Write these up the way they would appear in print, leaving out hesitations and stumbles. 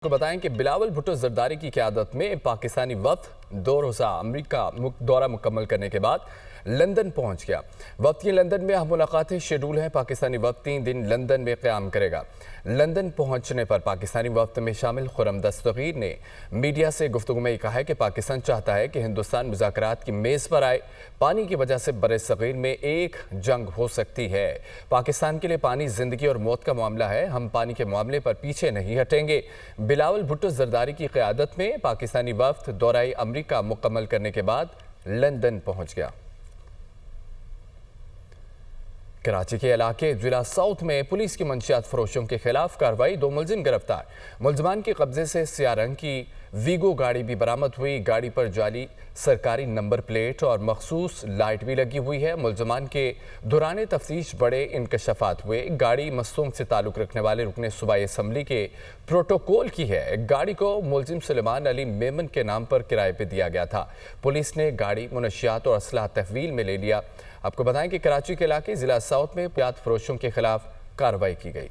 کو بتائیں کہ بلاول بھٹو زرداری کی قیادت میں پاکستانی وفد 2 روزہ امریکہ دورہ مکمل کرنے کے بعد لندن پہنچ گیا۔ وفد کی لندن میں اہم ملاقاتیں شیڈول ہیں۔ پاکستانی وفد 3 دن لندن میں قیام کرے گا۔ لندن پہنچنے پر پاکستانی وفد میں شامل خرم دستگیر نے میڈیا سے گفتگو میں کہا ہے کہ پاکستان چاہتا ہے کہ ہندوستان مذاکرات کی میز پر آئے۔ پانی کی وجہ سے بر صغیر میں ایک جنگ ہو سکتی ہے۔ پاکستان کے لیے پانی زندگی اور موت کا معاملہ ہے۔ ہم پانی کے معاملے پر پیچھے نہیں ہٹیں گے۔ بلاول بھٹو زرداری کی قیادت میں پاکستانی وفد دورہ امریکہ مکمل کرنے کے بعد لندن پہنچ گیا۔ کراچی کے علاقے ضلع ساؤتھ میں پولیس کی منشیات فروشوں کے خلاف کارروائی، 2 ملزم گرفتار۔ ملزمان کے قبضے سے سیاہ رنگ کی ویگو گاڑی بھی برآمد ہوئی۔ گاڑی پر جعلی سرکاری نمبر پلیٹ اور مخصوص لائٹ بھی لگی ہوئی ہے۔ ملزمان کے دوران تفتیش بڑے انکشافات ہوئے۔ گاڑی مستونگ سے تعلق رکھنے والے رکن صوبائی اسمبلی کے پروٹوکول کی ہے۔ گاڑی کو ملزم سلیمان علی میمن کے نام پر کرائے پہ دیا گیا تھا۔ پولیس نے گاڑی، منشیات اور اسلحہ تحویل میں لے لیا۔ آپ کو بتائیں کہ کراچی کے علاقے ضلع ساؤتھ میں منشیات فروشوں کے خلاف کارروائی کی گئی۔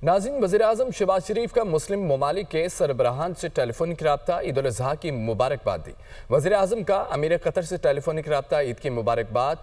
ناظرین، وزیراعظم شہباز شریف کا مسلم ممالک کے سربراہان سے ٹیلی فونک رابطہ، عید الاضحیٰ کی مبارکباد دی۔ وزیراعظم کا امیر قطر سے ٹیلی فونک رابطہ، عید کی مبارکباد۔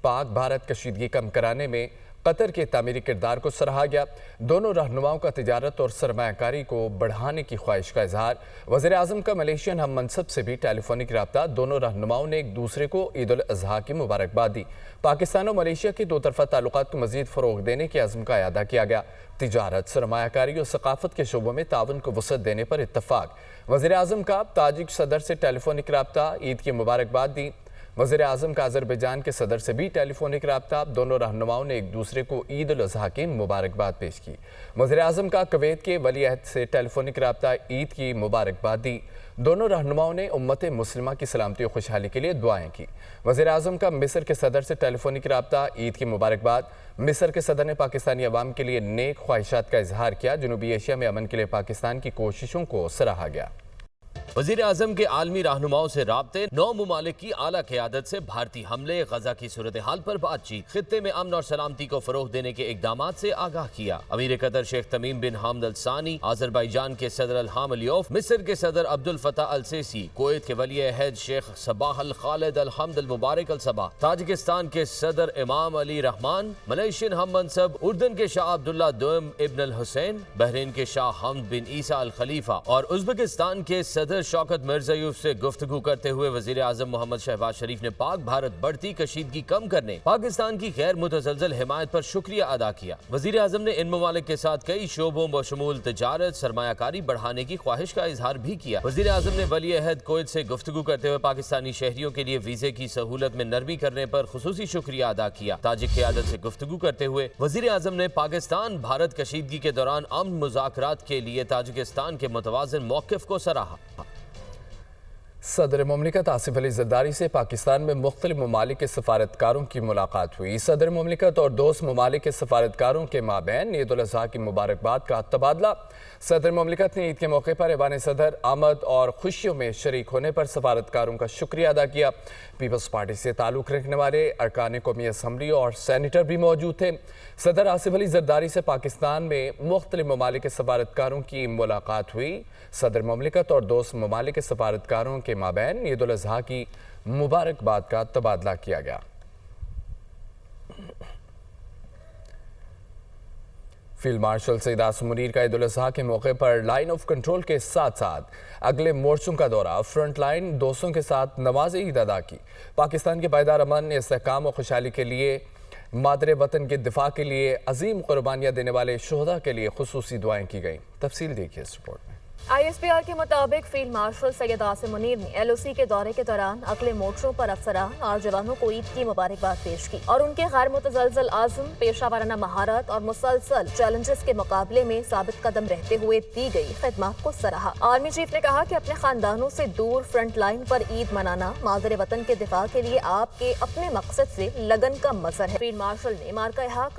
پاک بھارت کشیدگی کم کرانے میں قطر کے تعمیری کردار کو سراہا گیا۔ دونوں رہنماؤں کا تجارت اور سرمایہ کاری کو بڑھانے کی خواہش کا اظہار۔ وزیراعظم کا ملیشین ہم منصب سے بھی ٹیلی فونک رابطہ، دونوں رہنماؤں نے ایک دوسرے کو عید الاضحیٰ کی مبارکباد دی۔ پاکستان اور ملیشیا کے 2 طرفہ تعلقات کو مزید فروغ دینے کے عزم کا اعادہ کیا گیا۔ تجارت، سرمایہ کاری اور ثقافت کے شعبوں میں تعاون کو وسعت دینے پر اتفاق۔ وزیراعظم کا تاجک صدر سے ٹیلی فونک رابطہ، عید کی مبارکباد دی۔ وزیراعظم کا آذربائیجان کے صدر سے بھی ٹیلی فونک رابطہ، دونوں رہنماؤں نے ایک دوسرے کو عید الاضحیٰ کی مبارکباد پیش کی۔ وزیراعظم کا کویت کے ولی عہد سے ٹیلی فونک رابطہ، عید کی مبارکباد دی۔ دونوں رہنماؤں نے امت مسلمہ کی سلامتی و خوشحالی کے لیے دعائیں کی۔ وزیراعظم کا مصر کے صدر سے ٹیلی فونک رابطہ، عید کی مبارکباد۔ مصر کے صدر نے پاکستانی عوام کے لیے نیک خواہشات کا اظہار کیا۔ جنوبی ایشیا میں امن کے لیے پاکستان کی کوششوں کو سراہا گیا۔ وزیر اعظم کے عالمی رہنماؤں سے رابطے، 9 ممالک کی اعلیٰ قیادت سے بھارتی حملے، غزہ کی صورتحال پر بات چیت، خطے میں امن اور سلامتی کو فروغ دینے کے اقدامات سے آگاہ کیا۔ امیر قطر شیخ تمیم بن حامد الثانی، آذربائیجان کے صدر الہام علیوف، مصر کے صدر عبد الفتاح السیسی، کویت کے ولی عہد شیخ صباح الخالد الحمد المبارک الصباح، تاجکستان کے صدر امام علی رحمان، ملیشین ہم منصب اردن کے شاہ عبداللہ دوئم ابن الحسین، بحرین کے شاہ حمد بن عیسیٰ الخلیفہ اور ازبکستان کے صدر شوکت مرزیوف سے گفتگو کرتے ہوئے وزیر اعظم محمد شہباز شریف نے پاک بھارت بڑھتی کشیدگی کم کرنے، پاکستان کی غیر متزلزل حمایت پر شکریہ ادا کیا۔ وزیر اعظم نے ان ممالک کے ساتھ کئی شعبوں بشمول تجارت، سرمایہ کاری بڑھانے کی خواہش کا اظہار بھی کیا۔ وزیر اعظم نے ولی عہد کویت سے گفتگو کرتے ہوئے پاکستانی شہریوں کے لیے ویزے کی سہولت میں نرمی کرنے پر خصوصی شکریہ ادا کیا۔ تاجک قیادت سے گفتگو کرتے ہوئے وزیر اعظم نے پاکستان بھارت کشیدگی کے دوران امن مذاکرات کے لیے تاجکستان کے متوازن موقف کو سراہا۔ صدر مملکت آصف علی زرداری سے پاکستان میں مختلف ممالک کے سفارتکاروں کی ملاقات ہوئی۔ صدر مملکت اور دوست ممالک کے سفارتکاروں کے مابین عید الاضحیٰ کی مبارکباد کا تبادلہ۔ صدر مملکت نے عید کے موقع پر ایوان صدر آمد اور خوشیوں میں شریک ہونے پر سفارتکاروں کا شکریہ ادا کیا۔ پیپلز پارٹی سے تعلق رکھنے والے ارکان قومی اسمبلی اور سینیٹر بھی موجود تھے۔ صدر آصف علی زرداری سے پاکستان میں مختلف ممالک کے سفارتکاروں کی ملاقات ہوئی۔ صدر مملکت اور دوست ممالک کے سفارتکاروں کے مابین عید الاضحیٰ کی مبارکباد کا تبادلہ کیا گیا۔ فیلڈ مارشل سید عاصم منیر کا عید الاضحیٰ کے موقع پر لائن آف کنٹرول کے ساتھ ساتھ اگلے مورچوں کا دورہ، فرنٹ لائن دوستوں کے ساتھ نماز عید ادا کی۔ پاکستان کے پائیدار امن، استحکام اور خوشحالی کے لیے، مادر وطن کے دفاع کے لیے عظیم قربانیاں دینے والے شہداء کے لیے خصوصی دعائیں کی گئیں۔ تفصیل دیکھیے اس رپورٹ میں۔ ISPR کے مطابق فیلڈ مارشل سید عاصم منیر نے LOC کے دورے کے دوران اگلے مورچوں پر افسران اور جوانوں کو عید کی مبارکباد پیش کی اور ان کے غیر متزلزل عزم، پیشہ ورانہ مہارت اور مسلسل چیلنجز کے مقابلے میں ثابت قدم رہتے ہوئے دی گئی خدمات کو سراہا۔ آرمی چیف نے کہا کہ اپنے خاندانوں سے دور فرنٹ لائن پر عید منانا مادر وطن کے دفاع کے لیے آپ کے اپنے مقصد سے لگن کا مظہر ہے۔ فیلڈ مارشل نے مارکہ حق